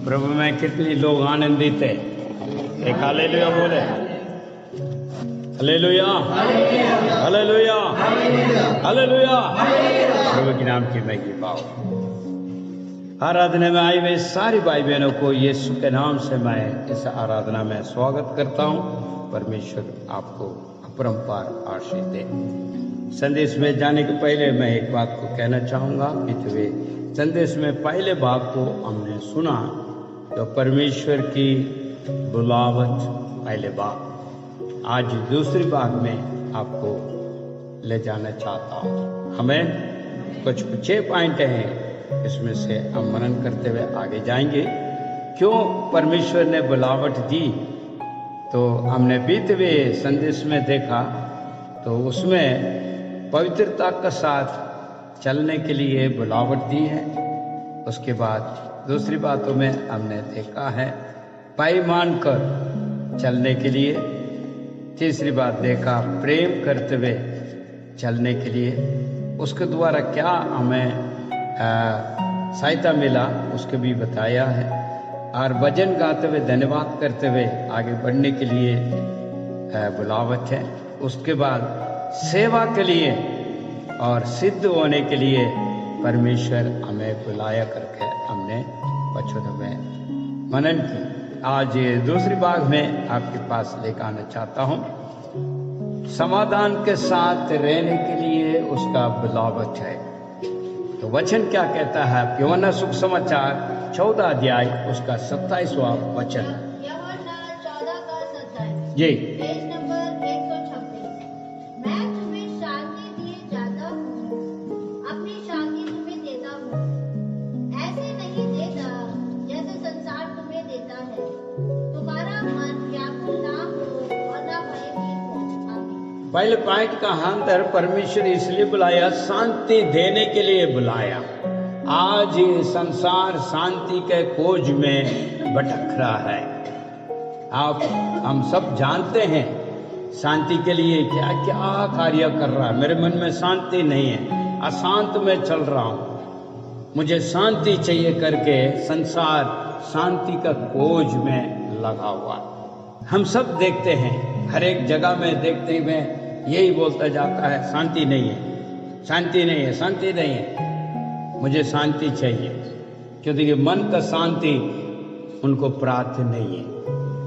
प्रभु में कितने लोग आनंदित है। एक हालेलुया बोले। Hallelujah, hallelujah, hallelujah. प्रभु के नाम की महिमा पाओ। आराधना में आई हुए सारी भाई बहनों को यीशु के नाम से मैं इस आराधना में स्वागत करता हूँ। परमेश्वर आपको अपरंपार आशीष दे। संदेश में जाने के पहले मैं एक बात को कहना चाहूँगा। पिछले संदेश में पहले भाग को हमने सुना, तो परमेश्वर की बुलावट पहले भाग। आज दूसरी भाग में आपको ले जाना चाहता हूँ। हमें कुछ 6 पॉइंट हैं, इसमें से हम मनन करते हुए आगे जाएंगे। क्यों परमेश्वर ने बुलावट दी, तो हमने बीते हुए संदेश में देखा, तो उसमें पवित्रता के साथ चलने के लिए बुलावट दी है। उसके बाद दूसरी बातों में हमने देखा है पाई मान कर चलने के लिए। तीसरी बात देखा प्रेम करते हुए चलने के लिए। उसके द्वारा क्या हमें सहायता मिला उसके भी बताया है। और भजन गाते हुए धन्यवाद करते हुए आगे बढ़ने के लिए बुलावट है। उसके बाद सेवा के लिए और सिद्ध होने के लिए परमेश्वर हमें बुलाया करके हमने वचनों में मनन की। आज दूसरी भाग में आपके पास लेकर आना चाहता हूँ। समाधान के साथ रहने के लिए उसका बुलावट है। तो वचन क्या कहता है? यूहन्ना सुसमाचार 14 अध्याय उसका 27वां वचन। यूहन्ना 14 का 27 जी। Page number 126। मैं तुम्हें शांति दिए जाता हूँ, अपनी शांति तुम्हें देता हूँ। ऐसे नहीं देता जैसे संसार तुम्हें देता है। तुम्हारा मन व्याकुल ना हो और ना भयभीत हो। आमीन। पहले पॉइंट का अंदर परमेश्वर इसलिए बुलाया, शांति देने के लिए बुलाया। आज संसार शांति के खोज में भटक रहा है। हम सब जानते हैं शांति के लिए क्या क्या कार्य कर रहा है। मेरे मन में शांति नहीं है, अशांत में चल रहा हूँ, मुझे शांति चाहिए करके संसार शांति का खोज में लगा हुआ। हम सब देखते हैं, हर एक जगह में देखते हुए यही बोलता जाता है शांति नहीं है, शांति नहीं है, शांति नहीं है। मुझे शांति चाहिए, क्योंकि मन का शांति उनको प्राप्त नहीं है।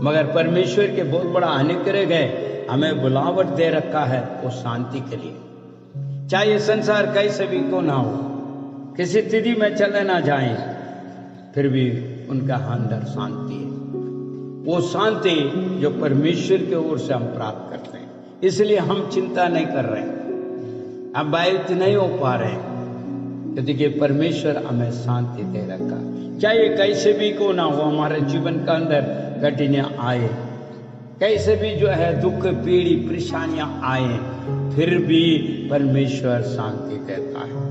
मगर परमेश्वर के बहुत बड़ा अनुग्रह है, हमें बुलावट दे रखा है वो शांति के लिए। चाहे संसार कैसे भी क्यों ना हो, किसी स्थिति में चले ना जाएं, फिर भी उनका अंदर शांति है। वो शांति जो परमेश्वर की ओर से हम प्राप्त करते हैं। इसलिए हम चिंता नहीं कर रहे, हम भयभीत नहीं हो पा रहे, क्योंकि परमेश्वर हमें शांति दे रखा। चाहे कैसे भी क्यों ना हो, हमारे जीवन का अंदर कठिनाइयां आए, कैसे भी जो है दुख पीड़ी परेशानियां आए, फिर भी परमेश्वर शांति देता है।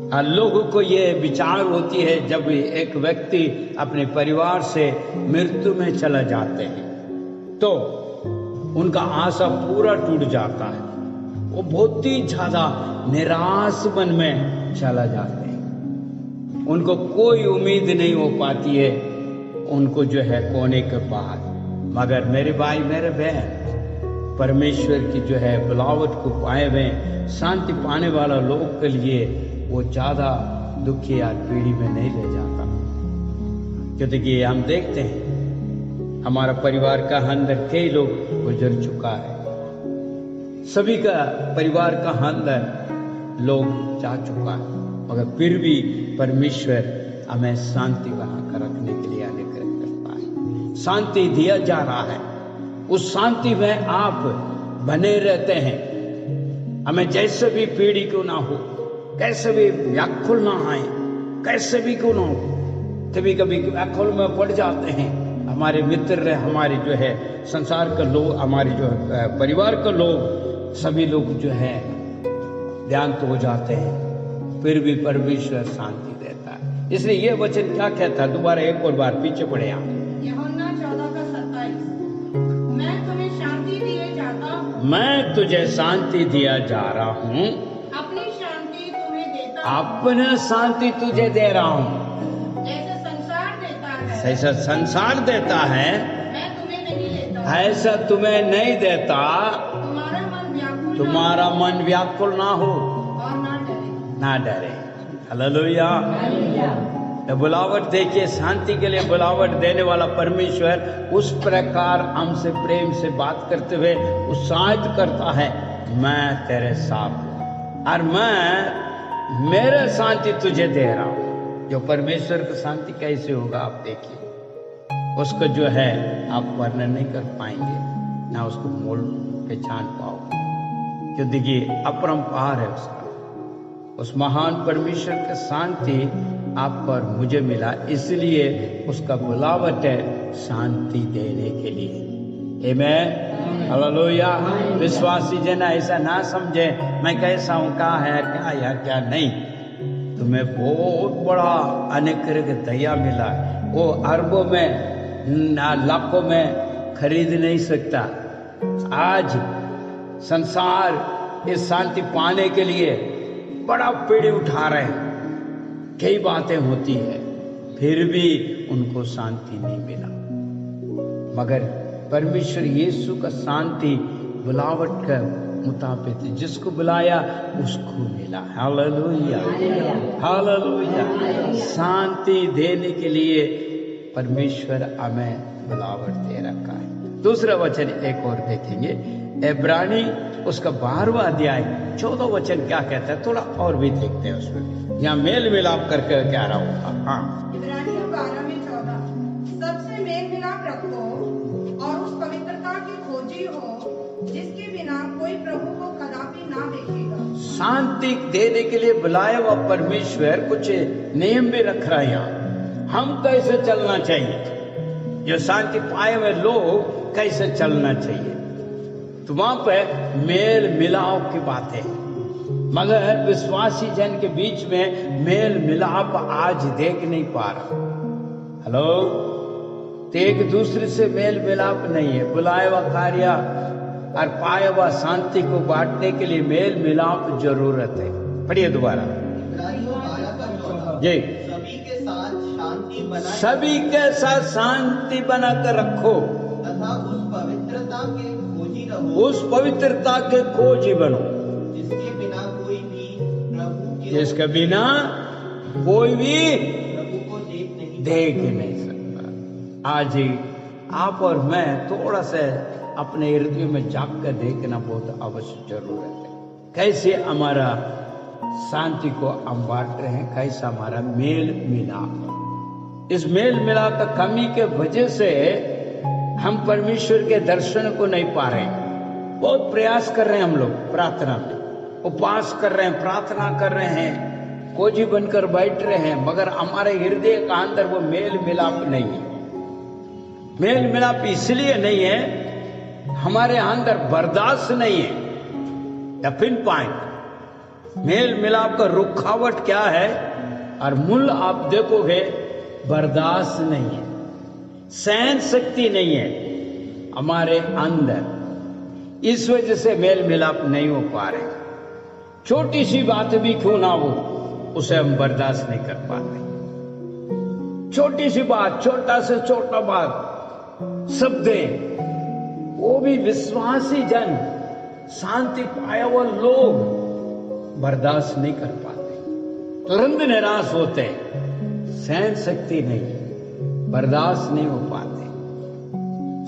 और लोगों को ये विचार होती है, जब एक व्यक्ति अपने परिवार से मृत्यु में चला जाते हैं तो उनका आशा पूरा टूट जाता है। वो बहुत ही ज्यादा निराश मन में चला जाते हैं। उनको कोई उम्मीद नहीं हो पाती है उनको जो है खोने के बाद। मगर मेरे भाई मेरे बहन, परमेश्वर की जो है बुलावट को पाए हुए शांति पाने वाला लोग के लिए वो ज्यादा दुखी या पीड़ी में नहीं रह जाता। क्योंकि हम देखते हैं हमारा परिवार का अंदर कई लोग गुजर चुका है, सभी का परिवार का अंदर लोग जा चुका है, मगर फिर भी परमेश्वर हमें शांति बनाकर रखने के लिए अनुग्रह करता है। शांति दिया जा रहा है, उस शांति में आप बने रहते हैं। हमें जैसे भी पीड़ी क्यों ना हो, कैसे भी व्याकुल ना आए, कैसे भी क्यों ना हो, कभी कभी व्याकुल में पड़ जाते हैं। हमारे मित्र, हमारे जो है संसार के लोग, हमारे जो परिवार के लोग, सभी लोग जो है देहांत हो जाते हैं, फिर भी परमेश्वर शांति देता है। इसलिए ये वचन क्या कहता है, दोबारा एक और बार पीछे पढ़े आप। यूहन्ना 14 का 27। मैं तुम्हें शांति दिए जाता हूँ, मैं तुझे शांति दिया जा रहा हूँ, अपनी शांति तुम्हें देता हूँ। अपना शांति तुझे दे रहा हूँ। जैसे संसार देता है, ऐसा संसार देता है, मैं तुम्हें नहीं देता। ऐसा तुम्हें नहीं देता। तुम्हारा मन व्याकुल ना हो और ना डरे। हालेलुया। तो बुलावट देखिए, शांति के लिए बुलावट देने वाला परमेश्वर उस प्रकार हमसे प्रेम से बात करते हुए उत्साहित करता है, मैं तेरे साथ हूं और मैं मेरा शांति तुझे दे रहा हूं। जो परमेश्वर की शांति कैसे होगा आप देखिए, उसको जो है आप वर्णन नहीं कर पाएंगे, ना उसको मोल पहचान पाओगे। क्यों, देखिए अपरंपार है उसका। उस महान परमेश्वर की शांति आपको और मुझे मिला, इसलिए उसका बुलावट है शांति देने के लिए। आमीन, हालेलुया। विश्वासी जन ऐसा ना समझे मैं कैसा हूं, क्या है क्या या क्या नहीं। तुम्हें बहुत बड़ा अनुग्रह दया मिला है, वो अरबों में लाखों में खरीद नहीं सकता। आज संसार इस शांति पाने के लिए बड़ा पीढ़ी उठा रहे हैं, कई बातें होती है, फिर भी उनको शांति नहीं मिला। मगर परमेश्वर यीशु का शांति बुलावट का मुताबिक जिसको बुलाया उसको मिला। Hallelujah, hallelujah. शांति देने के लिए परमेश्वर हमें बुलावट दे रखा है। दूसरा वचन एक और देखेंगे, इब्रानी उसका 12वां अध्याय 14 वचन क्या कहता है, थोड़ा और भी देखते हैं उसमें। यहाँ मेल मिलाप करके क्या रहा होगा। हाँ, इब्रानियों 12:14, सबसे मेल मिलाप रखो और उस पवित्रता की खोजी हो जिसके बिना कोई प्रभु को कदापि ना देखेगा। शांति देने के लिए बुलाया हुआ परमेश्वर कुछ नियम भी रख रहा है। यहाँ हम कैसे चलना चाहिए, जो शांति पाए हुए लोग कैसे चलना चाहिए, तो वहां पे मेल मिलाप की बात है। मगर विश्वासी जन के बीच में मेल मिलाप आज देख नहीं पा रहा। हेलो, तो एक दूसरे से मेल मिलाप नहीं है। बुलाया हुआ कार्य और पाया हुआ शांति को बांटने के लिए मेल मिलाप जरूरत है। पढ़िए दोबारा जी। सभी के साथ शांति बनाकर रखो तथा उस पवित्रता के खोजी रहो, उस पवित्रता के खोजी बनो जिसके बिना कोई भी जिसके बिना कोई भी प्रभु को देख नहीं सकता। आज ही आप और मैं थोड़ा सा अपने हृदय में जाग कर देखना बहुत आवश्यक जरूरत है। कैसे हमारा शांति को हम बांट रहे हैं, कैसा हमारा मेल मिलाप। इस मेल मिलाप का कमी के वजह से हम परमेश्वर के दर्शन को नहीं पा रहे हैं। बहुत प्रयास कर रहे हैं हम लोग, प्रार्थना में उपवास कर रहे हैं, प्रार्थना कर रहे हैं, खोजी बनकर बैठ रहे हैं, मगर हमारे हृदय का अंदर वो मेल मिलाप नहीं है। मेल मिलाप इसलिए नहीं है, हमारे अंदर बर्दाश्त नहीं है। द पिन पॉइंट मेल मिलाप का रुखावट क्या है, और मूल आप देखोगे बर्दाश्त नहीं है, सहन शक्ति नहीं है हमारे अंदर। इस वजह से मेल मिलाप नहीं हो पा रहे। छोटी सी बात भी क्यों ना हो, उसे हम बर्दाश्त नहीं कर पाते। छोटी सी बात, छोटा से छोटा बात, शब्दें, वो भी विश्वासी जन, शांति पाया हुआ लोग बर्दाश्त नहीं कर पाते, तुरंत निराश होते हैं, सहन शक्ति नहीं, बर्दाश्त नहीं हो पाते।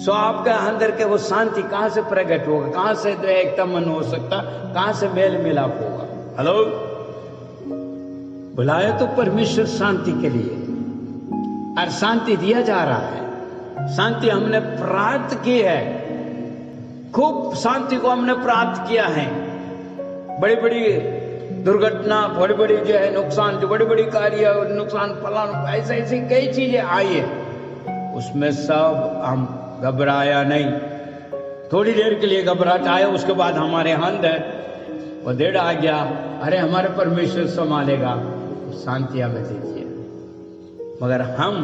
सो आपके अंदर के वो शांति कहां से प्रकट होगा, कहां से एकता मन हो सकता, कहां से मेल मिलाप होगा। हेलो, बुलाया तो परमेश्वर शांति के लिए, और शांति दिया जा रहा है। शांति हमने प्राप्त की है, खूब शांति को हमने प्राप्त किया है। बड़ी बड़ी दुर्घटना, बड़ी बड़ी जो है नुकसान, जो बड़ी बड़ी कार्य नुकसान, फलान, ऐसे ऐसी कई चीजें आई है, उसमें सब हम घबराया नहीं। थोड़ी देर के लिए घबराहट आया, उसके बाद हमारे अंदर वो देर आ गया, अरे हमारे परमेश्वर संभालेगा, शांति हमें दीजिए। मगर हम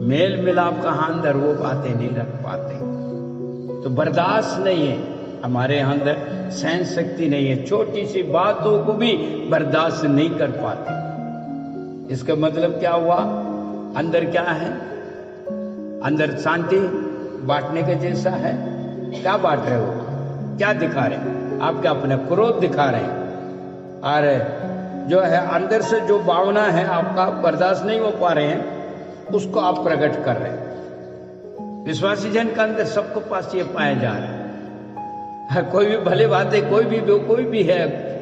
मेल मिलाप का अंदर वो बातें नहीं रख पाते, तो बर्दाश्त नहीं है। हमारे अंदर सहन शक्ति नहीं है, छोटी सी बातों को भी बर्दाश्त नहीं कर पाते। इसका मतलब क्या हुआ? अंदर क्या है? अंदर शांति बांटने के जैसा है। क्या बांट रहे हो? क्या दिखा रहे हैं? आप क्या अपने क्रोध दिखा रहे हैं? और जो है अंदर से जो भावना है आपका बर्दाश्त नहीं हो पा रहे हैं, उसको आप प्रकट कर रहे हैं। विश्वासी जन का अंदर सबको पास ये पाया जा रहा है। कोई भी भले बात है, कोई भी है,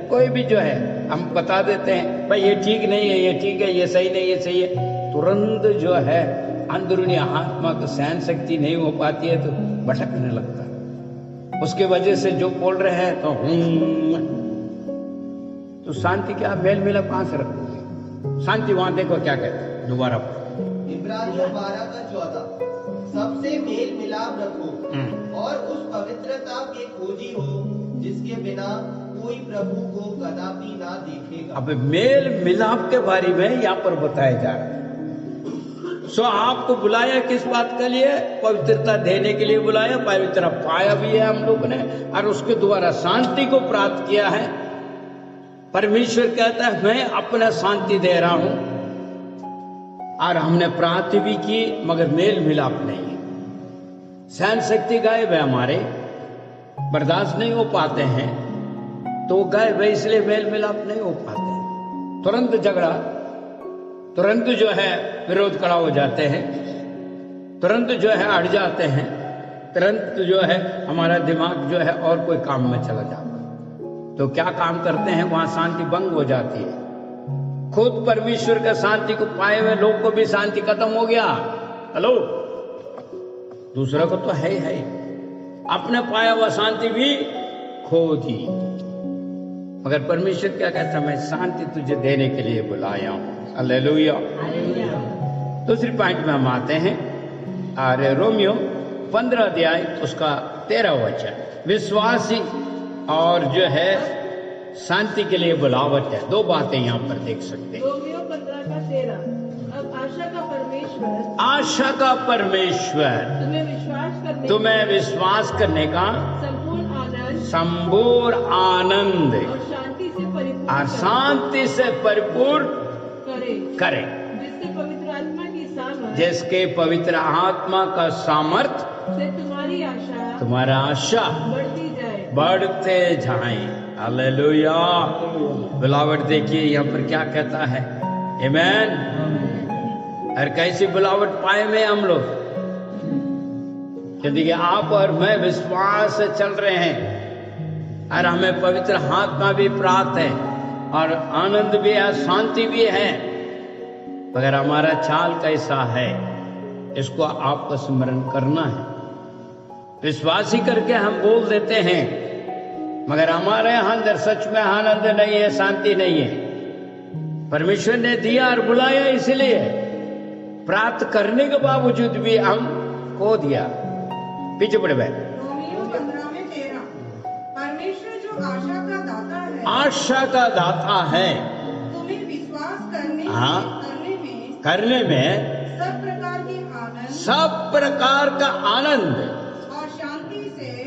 कोई भी जो है हम बता देते हैं भाई ये ठीक नहीं है, ये ठीक है, ये सही नहीं, ये सही है, तुरंत जो है अंदरूनी आत्मा को सहन शक्ति नहीं हो पाती है तो भटकने लगता है। उसके वजह से जो बोल रहे हैं तो शांति क्या मेल मिलाप कहां से रखोगे? शांति वहां देखो क्या कहते हैं, दोबारा इब्रानियों 12:14 सबसे मेल मिलाप रखो और उस पवित्रता के खोजी हो जिसके बिना कोई प्रभु को कदापि ना देखेगा। अब मेल मिलाप के बारे में यहाँ पर बताया जा रहा है। सो आपको बुलाया किस बात के लिए? पवित्रता देने के लिए बुलाया। पवित्र पाया भी है हम लोग ने और उसके द्वारा शांति को प्राप्त किया है। परमेश्वर कहता है मैं अपना शांति दे रहा हूं और हमने प्राप्त भी की, मगर मेल मिलाप नहीं है। सहन शक्ति गायब है, हमारे बर्दाश्त नहीं हो पाते हैं तो गायब है, इसलिए मेल मिलाप नहीं हो पाते। तुरंत झगड़ा, तुरंत जो है विरोध खड़ा हो जाते हैं, तुरंत जो है अड़ जाते हैं, तुरंत जो है हमारा दिमाग जो है और कोई काम में चला जाता है। तो क्या काम करते हैं? वहां शांति भंग हो जाती है। खुद परमेश्वर का शांति को पाए हुए लोग को भी शांति खत्म हो गया। हेलो, दूसरा को तो है ही, अपने पाया हुआ शांति भी खो दी। मगर परमेश्वर क्या कहता है? मैं शांति तुझे देने के लिए बुलाया हूं। हालेलुया। दूसरी पॉइंट में हम आते हैं और रोमियो 15 अध्याय उसका 13 वचन, विश्वासी और जो है शांति के लिए बुलावट है। दो बातें यहाँ पर देख सकते हैं। रोमियो 15:13 अब आशा का परमेश्वर तुम्हें विश्वास करने का संपूर्ण आनंद और शांति से परिपूर्ण करे, जिसके पवित्र आत्मा का सामर्थ से तुम्हारा आशा बढ़ते जाए। हालेलुया। बुलावट देखिए यहाँ पर क्या कहता है, आमीन। और कैसी बुलावट पाए में हम लोग, क्योंकि आप और मैं विश्वास से चल रहे हैं और हमें पवित्र आत्मा भी प्राप्त है और आनंद भी है, शांति भी है। मगर हमारा चाल कैसा है, इसको आपको स्मरण करना है। विश्वासी करके हम बोल देते हैं, मगर हमारे अंदर सच में आनंद नहीं है, शांति नहीं है। परमेश्वर ने दिया और बुलाया, इसलिए प्राप्त करने के बावजूद भी हम खो दिया, पीछे पड़ गए। रोमियो 15:13 परमेश्वर जो आशा का दाता है, आशा का दाता है, तुम्हें विश्वास करने में सब प्रकार के आनंद, सब प्रकार का आनंद और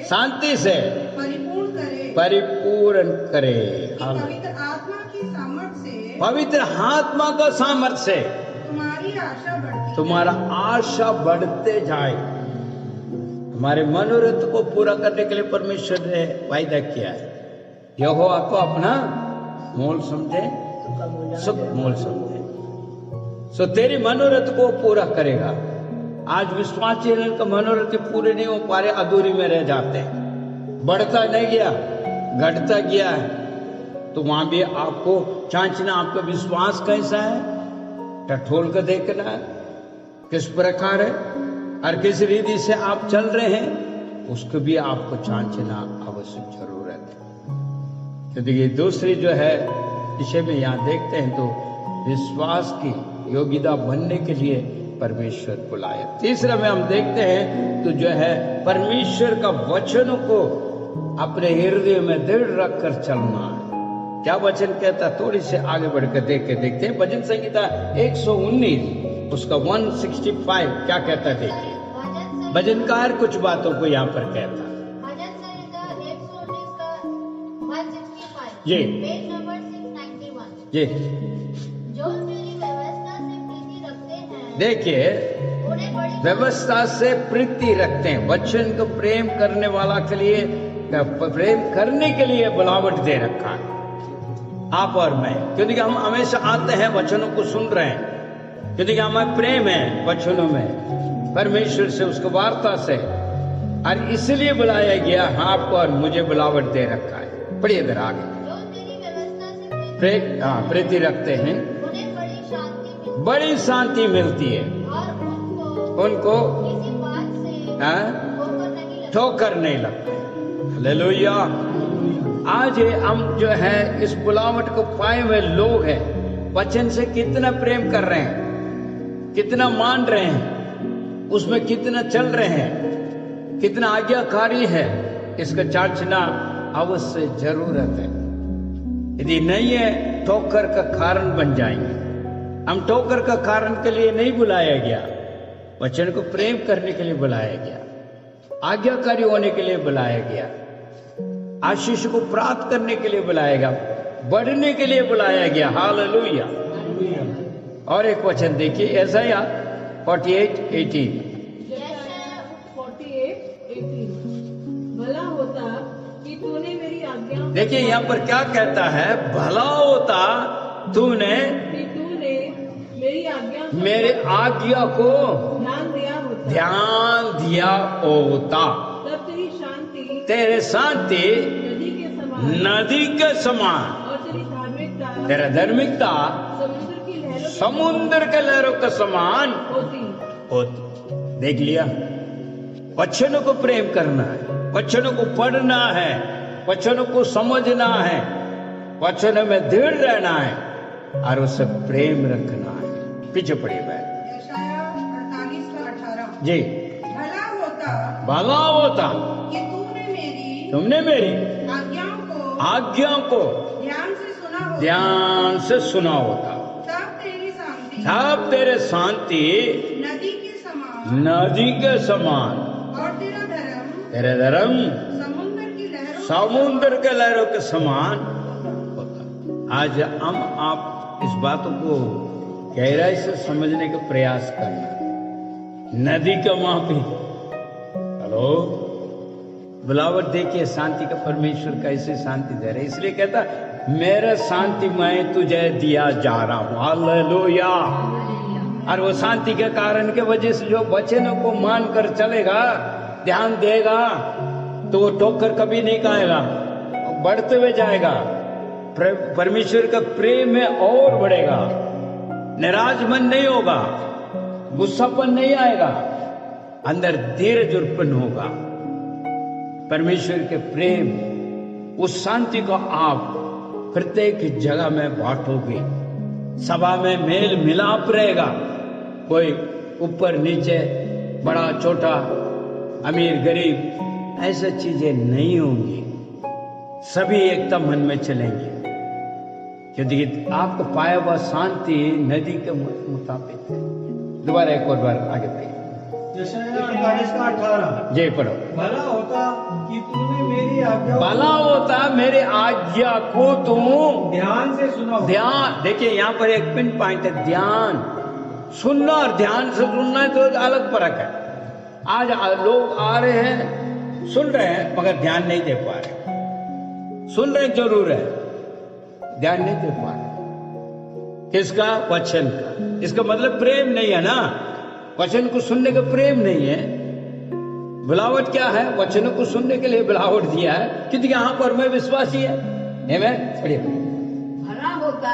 शांति से परिपूर्ण करे। पवित्र आत्मा की सामर्थ्य से, पवित्र आत्मा का सामर्थ्य से तुम्हारी आशा बढ़ती, तुम्हारा आशा बढ़ते जाए। हमारे मनोरथ को पूरा करने के लिए परमेश्वर ने वायदा किया है। यहोवा को अपना मोल समझे, सुख मोल समझे। सो तेरी मनोरथ को पूरा करेगा। आज विश्वासी का मनोरथ पूरे नहीं हो पा रहे, अधूरी में रह जाते हैं, बढ़ता नहीं गया, घटता गया है। तो वहां भी आपको जांचना, आपका विश्वास कैसा है, टटोल कर देखना है किस प्रकार है और किस रीति से आप चल रहे हैं, उसको भी आपको जांचना आवश्यक जरूरत है। क्योंकि दूसरी जो है विषय में यहाँ देखते हैं तो विश्वास की योग्यता बनने के लिए परमेश्वर बुलाया। तीसरा में हम देखते हैं तो जो है परमेश्वर का वचन को अपने हृदय में दृढ़ रखकर चलना है। क्या वचन कहता, थोड़ी से आगे बढ़कर देखते हैं। भजन संहिता 119 उसका 165 क्या कहता है, देखिए। भजनकार कुछ बातों को यहाँ पर कहता। भजन संहिता 119 जी पेज नंबर 691। जी जो मेरी व्यवस्था से प्रीति रखते हैं देखिए, उन्हें बड़ी व्यवस्था से प्रीति रखते हैं। वचन को प्रेम करने वाला के लिए, प्रेम करने के लिए बुलावट दे रखा है आप और मैं, क्योंकि हम हमेशा आते हैं, वचनों को सुन रहे हैं, क्योंकि हमें प्रेम है वचनों में, परमेश्वर से, उसको वार्ता से, और इसलिए बुलाया गया। आपको और मुझे बुलावट दे रखा है। पढ़िए इधर आगे। जो मेरी व्यवस्था से प्रीति रखते हैं, उन्हें बड़ी शांति मिलती है, और उनको किसी बात से हाँ, ठोकर नहीं लगती। ठोकर नहीं लगता है। हालेलुया। आज हम जो है इस बुलावट को पाए हुए लोग हैं, वचन से कितना प्रेम कर रहे हैं, कितना मान रहे हैं, उसमें कितना चल रहे हैं, कितना आज्ञाकारी है, इसका जांचना अवश्य जरूरत है। यदि नहीं है, ठोकर का कारण बन जाएंगे। हम ठोकर का कारण के लिए नहीं बुलाया गया, वचन को प्रेम करने के लिए बुलाया गया, आज्ञाकारी होने के लिए बुलाया गया, आशीष को प्राप्त करने के लिए बुलाया गया, बढ़ने के लिए बुलाया गया। हालेलुया। और एक वचन देखिए, यशायाह 48:18। 48:18 भला होता कि तूने मेरी आज्ञा देखिए यहाँ पर क्या कहता है, भला होता तूने मेरी आज्ञा मेरे आज्ञा को ध्यान दिया होता, तब तब तेरी शांति तेरे शांति नदी के समान, और तेरी धार्मिकता तेरा धार्मिकता समुद्र के लहरों के समान होती। देख लिया, वचनों को प्रेम करना है, वचनों को पढ़ना है, वचनों को समझना है, वचनों में दृढ़ रहना है और उससे प्रेम रखना है। पीछे पड़िए बैठ। यशायाह 48:18। जी, भला होता कि कि तुमने मेरी आज्ञाओं को ध्यान से सुना होता, तब तेरे शांति नदी के समान और तेरा धर्म समुद्र के लहरों के समान होता। आज हम आप इस बातों को गहराई से समझने का प्रयास करना। नदी का मापी, हेलो, बुलावट देखिए, शांति का परमेश्वर कैसे शांति दे रहे, इसलिए कहता मेरा शांति मैं तुझे दिया जा रहा हूं। हालेलुया। और वो शांति के कारण के वजह से जो वचनों को मान कर चलेगा, ध्यान देगा, तो वो ठोकर कभी नहीं खाएगा, बढ़ते हुए जाएगा, परमेश्वर का प्रेम में और बढ़ेगा, निराश मन नहीं होगा, गुस्सापन नहीं आएगा, अंदर धीरज उत्पन्न होगा। परमेश्वर के प्रेम, उस शांति को आप प्रत्येक जगह में बांटोगे। सभा में मेल मिलाप रहेगा, कोई ऊपर नीचे, बड़ा छोटा, अमीर गरीब, ऐसी चीजें नहीं होंगी। सभी एकता मन में चलेंगे, क्योंकि आपको पाया हुआ शांति नदी के मुताबिक है। दोबारा एक और बार आगे पढ़िए। यशायाह 48:18। जय पढ़ो। भला होता कि तूने मेरी आज्ञा भला होता मेरे आज्ञा को तुम ध्यान से सुना होता। ध्यान, देखिए यहाँ पर एक पिन पॉइंट है, ध्यान। सुनना और ध्यान से सुनना है तो अलग फर्क है। आज लोग आ रहे हैं, सुन रहे हैं, मगर ध्यान नहीं दे पा रहे। सुन रहे जरूर है, ध्यान नहीं दे पा रहे। किसका? वचन का। इसका मतलब प्रेम नहीं है ना, वचन को सुनने का प्रेम नहीं है। बुलावट क्या है? वचनों को सुनने के लिए बुलावट दिया है, क्योंकि यहाँ पर मैं विश्वासी है। पढ़िए। भला होता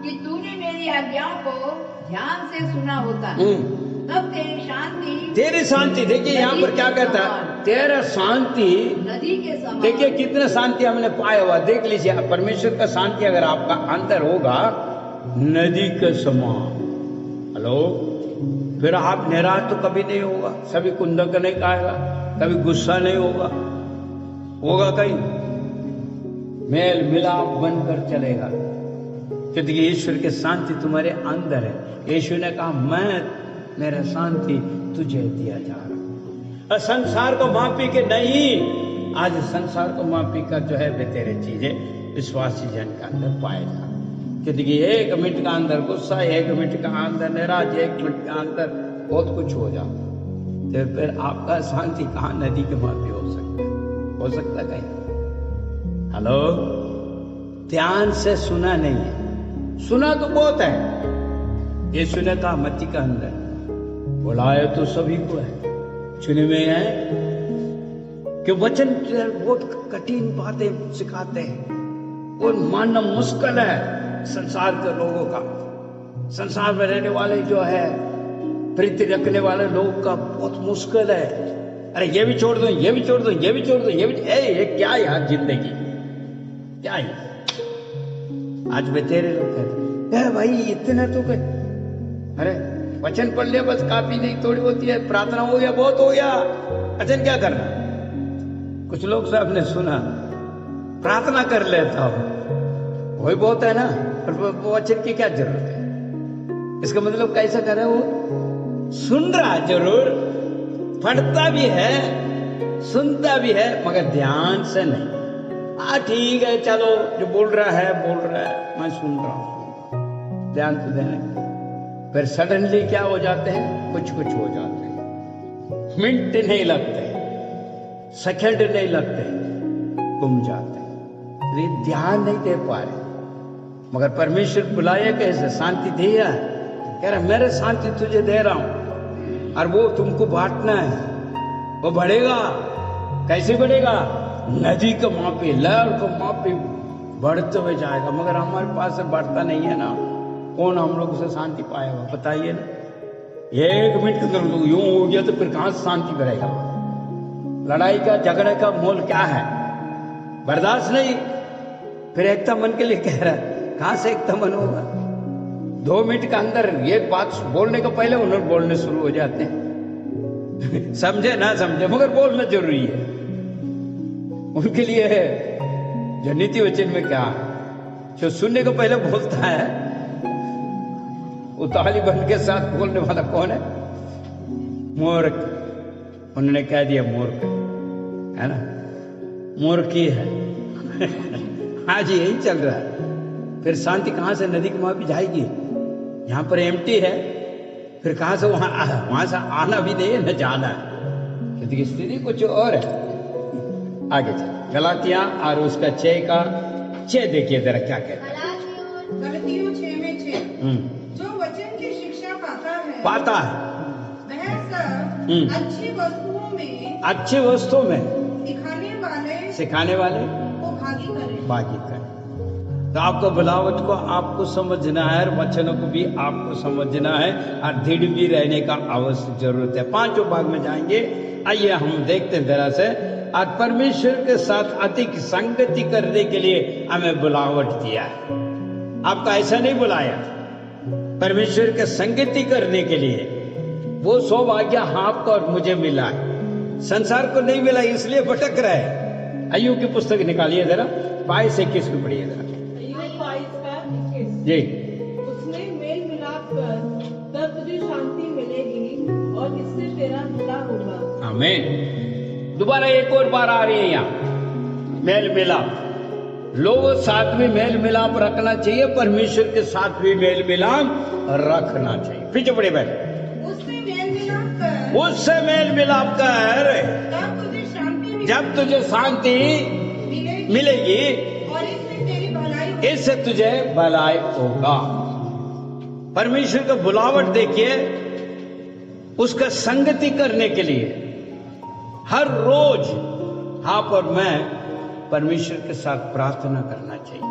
कि तूने मेरी आज्ञाओं को ध्यान से सुना होता, तब तेरी शांति। देखिए यहाँ पर क्या कहता है, तेरा शांति नदी के समान। देखिए कितना शांति हमने पाया हुआ, देख लीजिए। परमेश्वर का शांति अगर आपका अंदर होगा, नदी के समान। हेलो, फिर आप निराश तो कभी नहीं होगा, सभी कुंदक नहीं खाएगा, कभी गुस्सा नहीं होगा कहीं, मेल मिलाप बनकर चलेगा, क्योंकि ईश्वर की शांति तुम्हारे अंदर है। यीशु ने कहा मैं मेरा शांति तुझे दिया जा रहा। संसार को मापी के नहीं, आज संसार को मापी का जो है वे तेरे चीजें विश्वासी जन के अंदर पाएगा। क्योंकि 1 मिनट का अंदर गुस्सा, 1 मिनट का अंदर निराश, 1 मिनट का अंदर बहुत कुछ हो जाता, तो फिर आपका शांति कहाँ नदी के मापी हो सकता कहीं? हेलो, ध्यान से सुना नहीं है, सुना तो बहुत है। ये सुना था मत्ती का अंदर, बुलाया तो सभी को है, चुने में है कि वचन बहुत कठिन बातें सिखाते हैं और मानना मुश्किल है संसार के लोगों का। संसार में रहने वाले जो है, प्रीति रखने वाले लोग का बहुत मुश्किल है। अरे ये भी छोड़ दो, ये भी छोड़ दो, ये भी छोड़ दो, ये भी, ये क्या यार जिंदगी क्या है? आज वे तेरे लोग कहते हैं भाई इतना तो कर, अरे वचन पढ़ लिया बस काफी नहीं, थोड़ी होती है, प्रार्थना हो गया बहुत हो गया, वचन क्या करना? कुछ लोग से आपने सुना प्रार्थना कर लेता हूं, वही बहुत है ना, वचन की क्या जरूरत है? इसका मतलब कैसा कर रहा है? वो सुन रहा जरूर, पढ़ता भी है, सुनता भी है, मगर ध्यान से नहीं। हाँ ठीक है, चलो जो बोल रहा है मैं सुन रहा हूं, ध्यान तो देने। फिर सडनली क्या हो जाते हैं? कुछ हो जाते हैं, मिनट नहीं लगते, सेकंड नहीं लगते, गुम जाते हैं, ये ध्यान नहीं दे पा रहे। मगर परमेश्वर बुलाया कैसे? शांति दिया, कह रहा मेरे शांति तुझे दे रहा हूं, और वो तुमको बांटना है। वो बढ़ेगा, कैसे बढ़ेगा? नदी का मापी, लहर को मापी बढ़ते हुए जाएगा। मगर हमारे पास से बढ़ता नहीं है ना, कौन हम लोग से शांति पाएगा? बताइए ना। 1 मिनट के अंदर यूं हो गया तो फिर कहां से शांति बढ़ेगा? लड़ाई का, झगड़े का मोल क्या है? बर्दाश्त नहीं। फिर एकता मन के लिए कह रहा है, कहां से एकता मन होगा? 2 मिनट के अंदर एक बात बोलने को पहले उन्होंने बोलने शुरू हो जाते हैं समझे ना समझे, मगर बोलना जरूरी है उनके लिए है। जो नीति वचन में क्या है, जो सुनने को पहले बोलता है, वो ताली बन के साथ बोलने वाला कौन है? मूर्ख। उन्होंने कह दिया मूर्ख है ना, मूर्खी है आज यही चल रहा है। फिर शांति कहां से नदी के वहां भी जाएगी? यहां पर एम्प्टी है, फिर कहां से वहां से आना भी नहीं है, न जाना है, क्योंकि स्थिति कुछ और है। आगे चल, गलातिया और उसका 6 देखिए जरा क्या कहता है। गलातियों 6 में 6, जो वचन की शिक्षा पाता है वह सब अच्छी वस्तुओं में सिखाने वाले को भागी करे। तो आपको बुलावट को आपको समझना है, और वचनों को भी आपको समझना है, और दृढ़ भी रहने का आवश्यक जरूरत है। 5 भाग में जाएंगे, आइए हम देखते हैं जरा से। और परमेश्वर के साथ अधिक संगति करने के लिए हमें बुलावट दिया है। आपका ऐसा नहीं बुलाया, परमेश्वर के संगति करने के लिए। वो सौभाग्य आपको और मुझे मिला है, संसार को नहीं मिला, इसलिए भटक रहा है। अय्यूब की पुस्तक निकालिए जरा, 22-21 को पढ़िए जरा। जी, उसने मेल मिलाप कर, तब तुझे शांति मिलेगी और इससे तेरा भला होगा। आमीन। दोबारा एक और बार आ रही है यहाँ, मेल मिलाप। लोगों साथ भी मेल मिलाप रखना चाहिए, परमेश्वर के साथ भी मेल मिलाप रखना चाहिए। पीछे पड़े बैठे, उससे मेल मिलाप कर, जब तुझे शांति मिलेगी, इससे तुझे भलाई होगा। परमेश्वर का बुलावट देखिए, उसका संगति करने के लिए हर रोज आप और मैं परमेश्वर के साथ प्रार्थना करना चाहिए।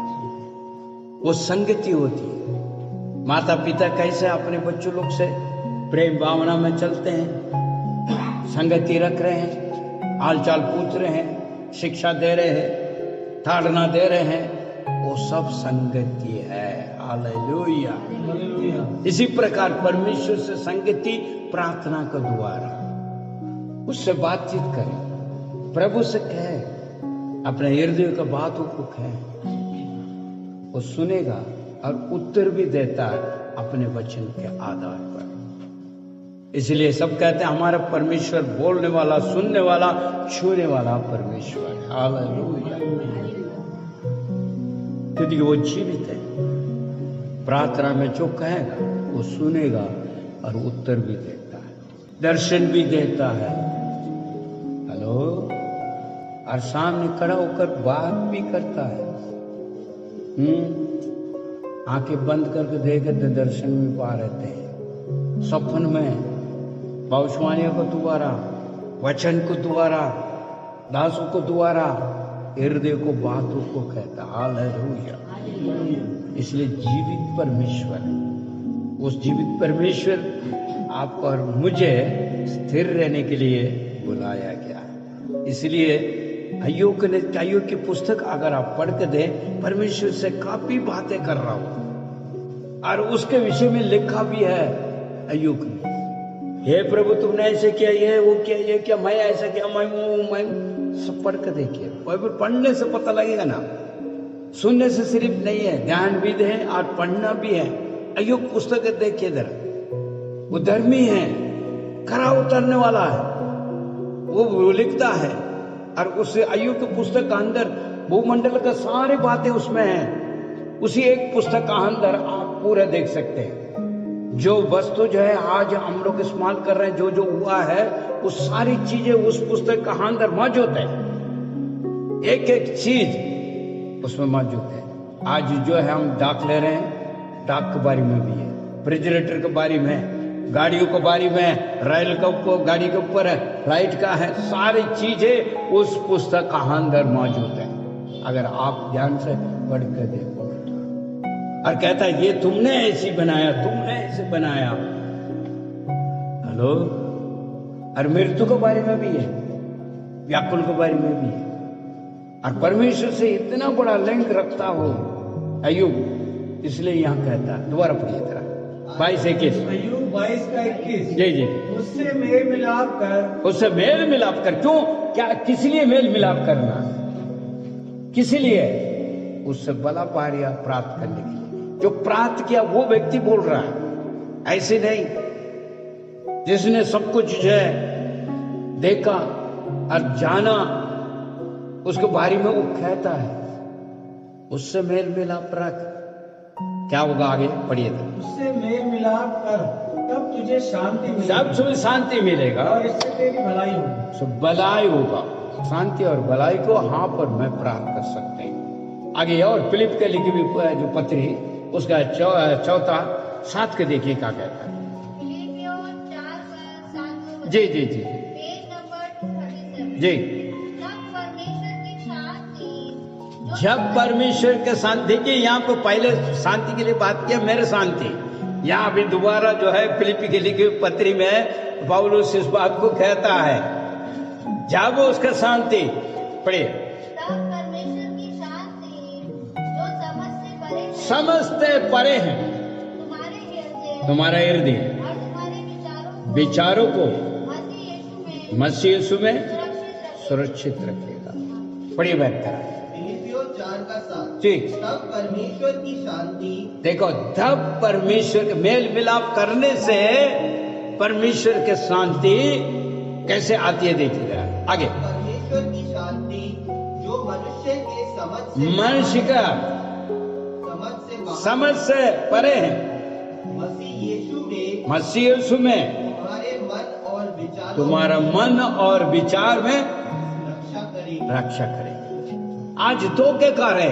वो संगति होती है। माता पिता कैसे अपने बच्चों लोग से प्रेम भावना में चलते हैं, संगति रख रहे हैं, हालचाल पूछ रहे हैं, शिक्षा दे रहे हैं, ताड़ना दे रहे हैं, वो सब संगति है। हालेलुया। इसी प्रकार परमेश्वर से संगति प्रार्थना के द्वारा, उससे बातचीत करें, प्रभु से कहे, अपने हृदय का बातों को कहे, वो सुनेगा और उत्तर भी देता है अपने वचन के आधार पर। इसलिए सब कहते हैं हमारा परमेश्वर बोलने वाला, सुनने वाला, छूने वाला परमेश्वर। हालेलुया। क्योंकि वो जीवित है। प्रार्थना में जो कहेगा वो सुनेगा और उत्तर भी देता है, दर्शन भी देता है। हेलो, और सामने खड़ा होकर बात भी करता है। आंखें बंद करके देखे तो दर्शन भी पा रहते हैं। सपन में भविष्यवाणियों को द्वारा, वचन को द्वारा, दासों को द्वारा, हृदय को बातों को कहता। हालेलुया। इसलिए जीवित परमेश्वर, उस जीवित परमेश्वर आप और मुझे स्थिर रहने के लिए बुलाया गया। इसलिए अय्यूब की पुस्तक अगर आप पढ़ के दें, परमेश्वर से काफी बातें कर रहा हूं और उसके विषय में लिखा भी है अय्यूब ने। हे प्रभु, तुमने ऐसे किया, ये वो किया, ये क्या, मैं ऐसा किया, मैं सब पढ़ के देखिए। बाइबल पढ़ने से पता लगेगा ना, सुनने से सिर्फ नहीं है, ध्यान भी है और पढ़ना भी है। अय्यूब पुस्तक देखिए जरा, वो धर्मी है, खरा उतरने वाला है, वो लिखता है। और उस अय्यूब की पुस्तक का अंदर भूमंडल का सारी बातें उसमें हैं। उसी एक पुस्तक का अंदर आप पूरा देख सकते हैं। जो वस्तु जो है आज हम लोग इस्तेमाल कर रहे हैं, जो जो हुआ है, वो सारी चीजें उस पुस्तक का अंदर मौजूद है। एक एक चीज उसमें मौजूद है। आज जो है हम डाक ले रहे हैं, डाक के बारे में भी है, रेफ्रिजरेटर के बारे में, गाड़ियों के बारे में, रेल के ऊपर, गाड़ी के ऊपर लाइट का है, सारी चीजें उस पुस्तक का अंदर मौजूद है। अगर आप ध्यान से पढ़ कर देखो, और कहता है ये तुमने ऐसी बनाया, तुमने ऐसे बनाया। हेलो, और मृत्यु के बारे में भी है, व्याकुल के बारे में भी है। और परमेश्वर से इतना बड़ा लिंक रखता हो अय्यूब, इसलिए यहां कहता है। दोबारा पढ़िए जरा 22-21। अय्यूब 22-21। जी जी। उससे मेल मिलाप कर, उससे मेल मिलाप कर। क्यों, क्या, किस लिए मेल मिलाप करना, किस लिए? उससे बला पारिया प्राप्त करने के लिए। जो प्राप्त किया वो व्यक्ति बोल रहा है, ऐसे नहीं जिसने सब कुछ जो है देखा और जाना, उसके बारे में वो कहता है। उससे मेल मिलाप रख, क्या होगा आगे पढ़िए। उससे मेल मिलाप कर, तब तुझे शांति मिलेगी। सब तुम्हें शांति मिलेगा और इससे तेरी भलाई होगी। सब भलाई होगा। शांति और भलाई को हाँ पर मैं प्राप्त कर सकते हैं। आगे और फिलिप के लिखी हुई जो पत्री, उसका 4-7 के देखिए क्या कहता है। फिलिपियों 4:7 जी जी जी पेज नंबर 237। जी। जब परमेश्वर के शांति, देखिए यहाँ पर पहले शांति के लिए बात किया, मेरे शांति। यहाँ अभी दोबारा जो है फिलिपी के लिखी हुई पत्री में पौलुस इस बात को कहता है, जब उसका शांति पढ़िए। तब परमेश्वर की शांति जो समझते परे हैं तुम्हारा हृदय और तुम्हारे विचारों को मसीह यीशु में सुरक्षित रखेगा। पढ़िए बेहतर। फिलिपियों 4:7। जी। तब परमेश्वर की शांति, देखो, तब परमेश्वर के मेल मिलाप करने से परमेश्वर के शांति कैसे आती है देखिएगा आगे। परमेश्वर की शांति जो मनुष्य के मनुष्य का समझ से परे है, मसीह यीशु में तुम्हारा मन और विचार में रक्षा करेगी। आज दो के कार्य,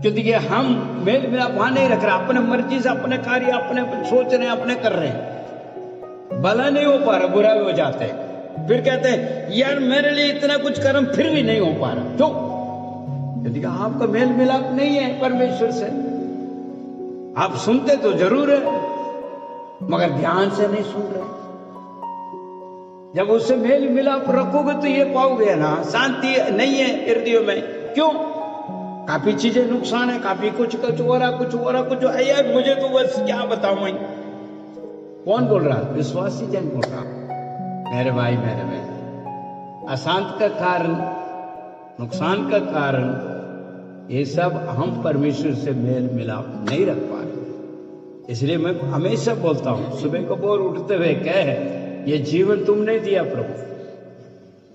क्योंकि हम मेल मिलाप वहां नहीं रख रहे, अपने मर्जी से अपने कार्य अपने सोच रहे हैं, अपने कर रहे हैं, भला नहीं हो पा रहा, बुरा भी हो जाते हैं। फिर कहते हैं यार मेरे लिए इतना कुछ कर्म फिर भी नहीं हो पा रहा, क्यों? यदि आपका मेल मिलाप नहीं है परमेश्वर से। आप सुनते तो जरूर है मगर ध्यान से नहीं सुन रहे। जब उससे मेल मिलाप रखोगे तो ये पाओगे ना, शांति नहीं है हृदय में। क्यों? काफी चीजें नुकसान है, काफी कुछ हो रहा, कुछ हो रहा, कुछ यार मुझे तो बस क्या बताऊं मैं। कौन बोल रहा? विश्वासी जन बोल रहा। मेरे भाई मेरे बहन, अशांत का कारण, नुकसान का कारण ये सब हम परमेश्वर से मेल मिलाप नहीं रख पा रहे। इसलिए मैं हमेशा बोलता हूं, सुबह को बोर उठते हुए कहे, ये जीवन तुमने दिया प्रभु,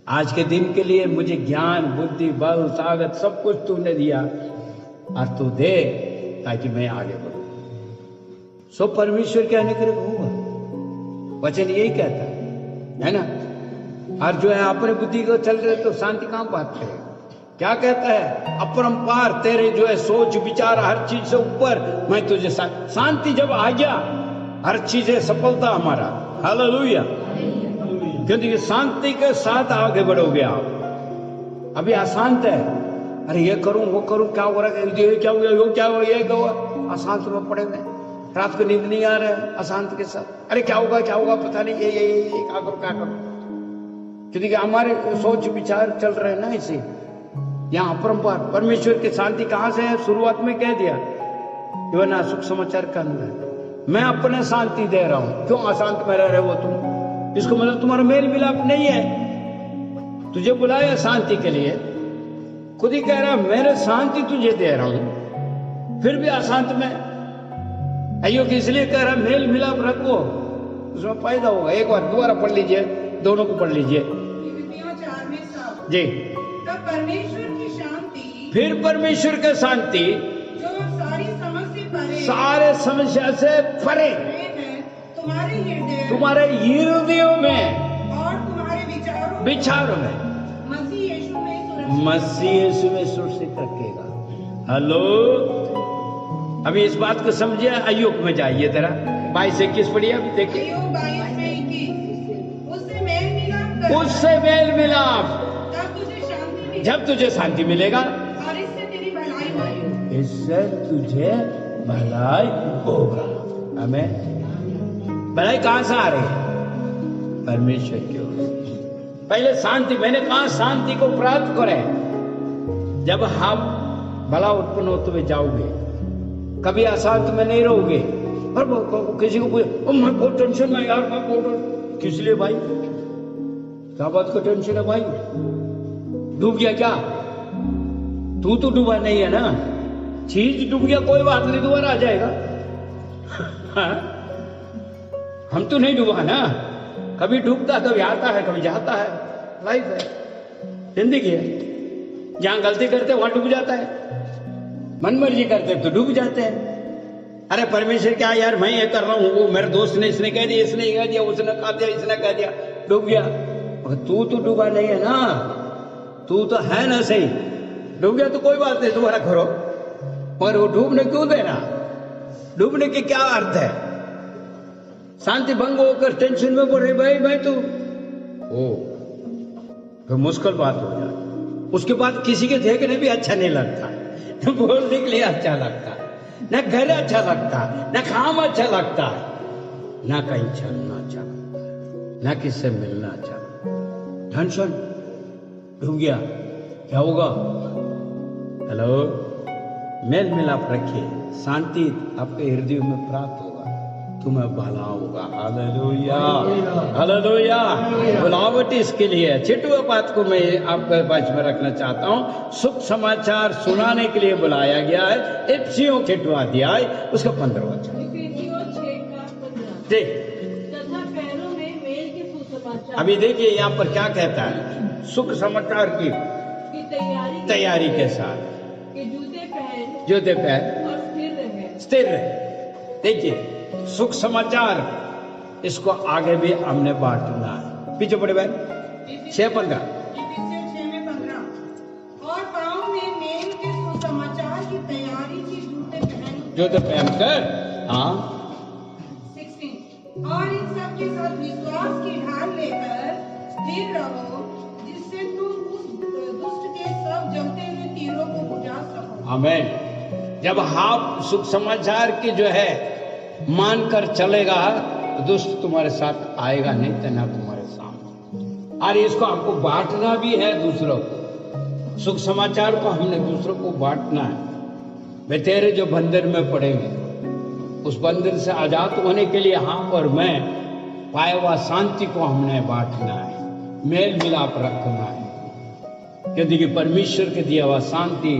आज के दिन के लिए मुझे ज्ञान बुद्धि बल ताकत सब कुछ तुमने दिया, और तू दे ताकि मैं आगे बढ़ूं। सो परमेश्वर के अनुग्रह होगा, वचन यही कहता है ना। और जो है अपने बुद्धि को चल रहे तो शांति कहां बात करेगा। क्या कहता है, अपरंपार तेरे जो है सोच विचार हर चीज से ऊपर मैं तुझे शांति जब आ गया हर चीज है सफलता हमारा। हालेलुया। क्योंकि शांति के साथ आगे बढ़ोगे आप। अभी अशांत है, अरे ये करूं वो करूं, क्या हो रहा है, ये क्या हुआ, वो क्या हुआ, ये क्या हुआ, अशांत में पड़े हुए, रात को नींद नहीं आ रहा है अशांत के साथ। अरे क्या होगा पता नहीं, ये क्या करो। क्योंकि हमारे सोच विचार चल रहे हैं ना इसे। यहाँ अपरंपार परमेश्वर की शांति कहां से है, शुरुआत में कह दिया वरना सुख समाचार का अनुग्रह। मैं अपने शांति दे रहा हूं, क्यों अशांत में रह रहे हो तुम? इसको मतलब तुम्हारा मेल मिलाप नहीं है। तुझे बुलाया शांति के लिए, खुद ही कह रहा मेरे शांति तुझे दे रहा हूं, फिर भी अशांत में। अयो कि इसलिए कह रहा मेल मिलाप रखो, उसमें फायदा होगा। एक बार दोबारा पढ़ लीजिए, दोनों को पढ़ लीजिए जी। तब परमेश्वर की शांति, फिर परमेश्वर की शांति जो सारी समझ से परे, सारे समस्या से परे है, तुम्हारे हृदयों में और तुम्हारे विचारों में मसीह यीशु में सुरक्षित रखेगा। हेलो, अभी इस बात को समझिए। अय्यूब में जाइए जरा, 22-21 पढ़िए। अभी देखिए, उससे मेल मिलाप जब तुझे शांति मिलेगा और इससे तेरी भलाई होगी, इससे तुझे भलाई होगा। हमें भलाई कहां से आ रही है? परमेश्वर की ओर से। पहले शांति, मैंने कहा शांति को प्राप्त करें। जब हम भला उत्पन्न होते हुए जाओगे, कभी अशांत में नहीं रहोगे। और किसी को पूछे, मैं बहुत टेंशन में यार, मैं बहुत, किस लिए भाई, क्या बात का टेंशन है भाई? डूब गया क्या? तू तो डूबा नहीं है ना, चीज डूब गया, कोई बात नहीं, दोबारा आ जाएगा। हम तो नहीं डूबा ना, कभी डूबता, कभी आता है, कभी जाता है। लाइफ है, जिंदगी है। जहां गलती करते वहां डूब जाता है, मनमर्जी करते तो डूब जाते हैं। अरे परमेश्वर क्या यार, मैं ये कर रहा हूं, वो मेरे दोस्त ने इसने कह दिया, इसने कह दिया, उसने कह दिया, इसने कह दिया, डूब गया। तू तो डूबा नहीं है ना, तू तो है ना सही। डूब गया तो कोई बात नहीं, दोबारा करो। और वो डूबने क्यों देना? डूबने के क्या अर्थ है? शांति भंग होकर टेंशन में बोल रहे भाई तू, तो मुश्किल बात हो जाए। उसके बाद किसी के देखने भी अच्छा नहीं लगता, बोलने के लिए अच्छा लगता, न घर अच्छा लगता, न काम अच्छा लगता, न कहीं चलना अच्छा लगता, न किससे मिलना अच्छा लगता। टेंशन, डूब गया, क्या होगा? हेलो, मेल मिलाप रखिए, शांति आपके हृदय में प्राप्त होगा, तुम्हें भला होगा। Hallelujah, hallelujah. बुलावट इसके लिए। छठवीं बात को मैं आपके पास में रखना चाहता हूँ, सुख समाचार सुनाने के लिए बुलाया गया है। इफिसियों 6वां अध्याय उसका 15वां वचन। अभी देखिए यहाँ पर क्या कहता है, सुख समाचार की तैयारी के साथ जूते पहन और स्थिर रहे। देखिए सुख समाचार, इसको आगे भी हमने बांटना है। पीछे पड़े बहन 6:15 और पाँव में मेल के सुसमाचार की तैयारी की जूते पहनकर, हाँ 16 और इन सब के साथ विश्वास की ढाल लेकर स्थिर रहो, जिससे तुम उस दुष्ट के सब जलते हुए तीरों को बुझा सको। आमीन। जब आप सुख समाचार की जो है मानकर चलेगा तो दुष्ट तुम्हारे साथ आएगा नहीं, तना तुम्हारे सामने। और इसको आपको बांटना भी है दूसरों को। सुख समाचार को हमने दूसरों को बांटना है। वे तेरे जो बंधन में पड़े हुए, उस बंधन से आजाद होने के लिए हम और मैं पाए हुआ शांति को हमने बांटना है, मेल मिलाप रखना है। क्योंकि कि परमेश्वर के दिया हुआ शांति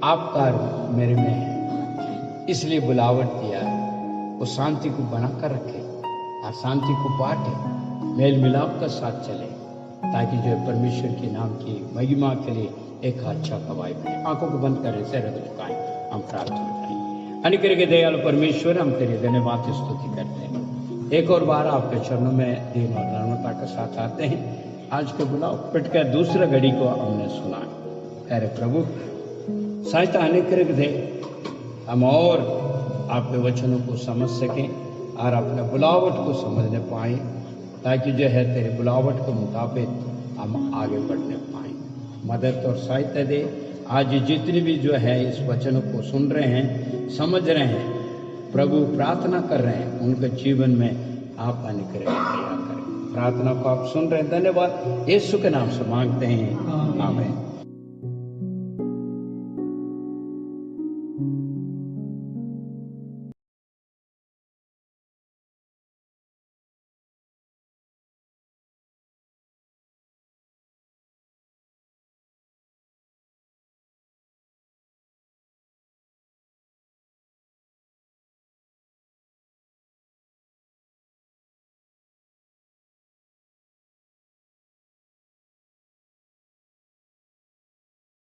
आपका मेरे में है, इसलिए बुलावट दिया है। वो शांति को बनाकर रखे और शांति को बांटे, मेल मिलाप का साथ चले। ताकि जो है परमेश्वर के नाम की महिमा के लिए एक अच्छा गवाही बने। आंखों को बंद करें, सिर को झुकाएं, हम प्रार्थना करें। अनुग्रह के दयालु परमेश्वर, हम तेरे धन्यवाद स्तुति करते हैं। एक और बार आपके चरणों में दीन और नम्रता के साथ आते हैं। आज के बुलाओ पिट कर दूसरा घड़ी को हमने सुना। अरे प्रभु सहायता अनुग्रह दे, हम और आपके वचनों को समझ सकें और अपने बुलावट को समझने पाए, ताकि जो है तेरे बुलावट के मुताबिक हम आगे बढ़ने पाए। मदद और सहायता दे। आज जितने भी जो है इस वचनों को सुन रहे हैं, समझ रहे हैं, प्रभु प्रार्थना कर रहे हैं, उनके जीवन में आप अनुग्रह दया करें। प्रार्थना को आप सुन रहे हैं, धन्यवाद। यीशु के नाम से मांगते हैं, आमीन।